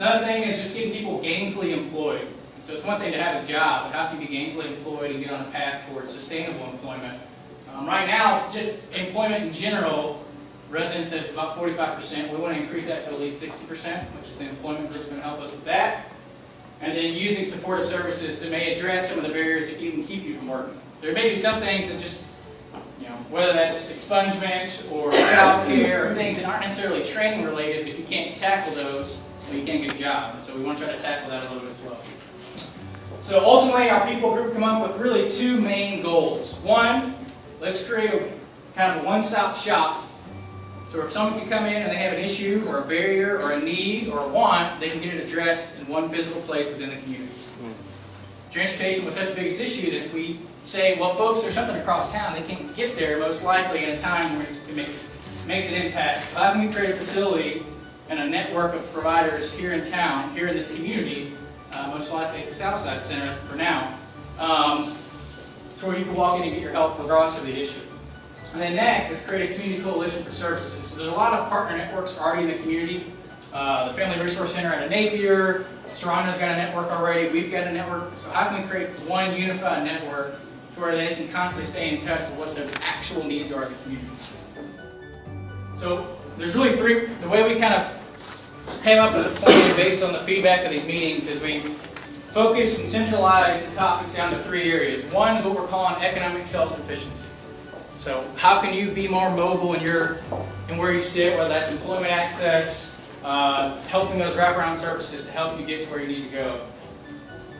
Another thing is just getting people gainfully employed. So it's one thing to have a job, but how can you be gainfully employed and get on a path towards sustainable employment? Right now, just employment in general, residents at about 45%. We want to increase that to at least 60%, which is the employment group going to help us with that. And then using supportive services that may address some of the barriers that even keep you from working. There may be some things that just, whether that's expungement or child care or things that aren't necessarily training related, if you can't tackle those, well, you can't get a job. And so we want to try to tackle that a little bit as well. So ultimately, our people group come up with really two main goals. One, let's create kind of a one-stop shop. So if someone can come in and they have an issue or a barrier or a need or a want, they can get it addressed in one physical place within the community. Transportation was such a big issue that if we say, well, folks, there's something across town, they can't get there most likely in a time where it makes an impact. So how can we create a facility and a network of providers here in town, here in this community, most likely at the Southside Center for now, to where you can walk in and get your help regardless of the issue. And then next is create a community coalition for services. So there's a lot of partner networks already in the community. The Family Resource Center out of Napier, Serrano's got a network already, we've got a network. So how can we create one unified network to where they can constantly stay in touch with what their actual needs are in the community? So there's really three, the way we kind of came up with a plan based on the feedback of these meetings is we focus and centralize the topics down to three areas. One is what we're calling economic self-sufficiency. So how can you be more mobile in where you sit, whether that's employment access, helping those wraparound services to help you get to where you need to go.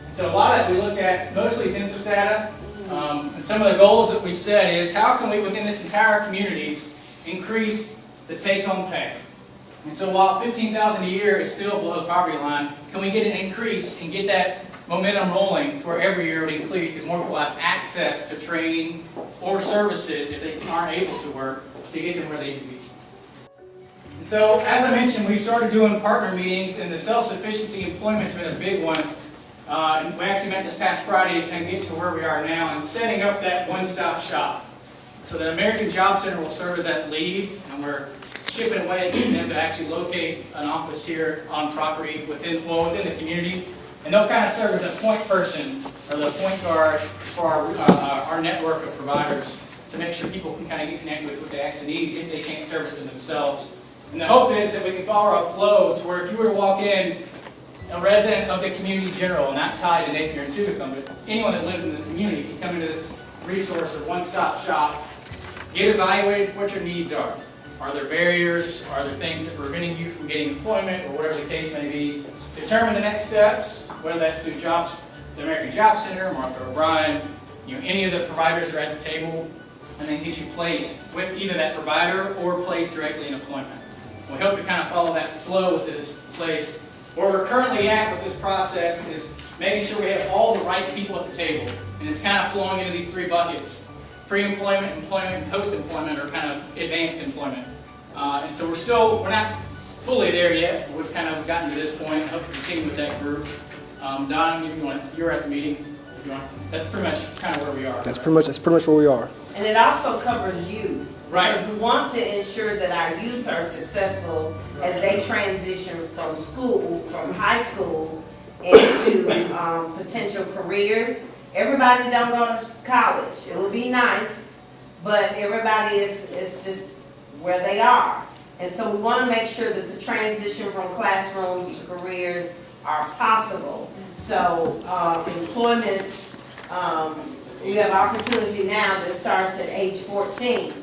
And so a lot of that we look at mostly census data. And some of the goals that we set is how can we within this entire community increase the take-home pay. And so while $15,000 a year is still below the poverty line, can we get an increase and get that momentum rolling to where every year it would increase because more people have access to training or services if they aren't able to work to get them where they need to be. And so, as I mentioned, we started doing partner meetings, and the self-sufficiency employment's been a big one. And we actually met this past Friday to kind of get to where we are now and setting up that one-stop shop. So the American Job Center will serve as that lead, and we're chipping away at getting them to actually locate an office here on property within the community. And they'll kind of serve as a point person or the point guard for our network of providers to make sure people can kind of get connected with what they actually need if they can't service it themselves. And the hope is that we can follow a flow to where if you were to walk in, a resident of the community in general, not tied to Napier and Suvicum, but anyone that lives in this community can come into this resource or one-stop shop, get evaluated for what your needs are. Are there barriers? Are there things that are preventing you from getting employment or whatever the case may be? Determine the next steps, whether that's through the American Job Center, Martha O'Brien, any of the providers are at the table, and then get you placed with either that provider or placed directly in employment. We hope to kind of follow that flow with this place. Where we're currently at with this process is making sure we have all the right people at the table. And it's kind of flowing into these three buckets. Pre-employment, employment, and post-employment are kind of advanced employment. And so we're not fully there yet. We've kind of gotten to this point and hope to continue with that group. Don, if you want, you're at the meetings. If you want, that's pretty much kind of where we are. That's pretty much where we are. And it also covers youth. Right. Because we want to ensure that our youth are successful as they transition from school, from high school, into potential careers. Everybody don't go to college. It would be nice, but everybody is just where they are. And so we want to make sure that the transition from classrooms to careers are possible. So employment, we have opportunity now that starts at age 14.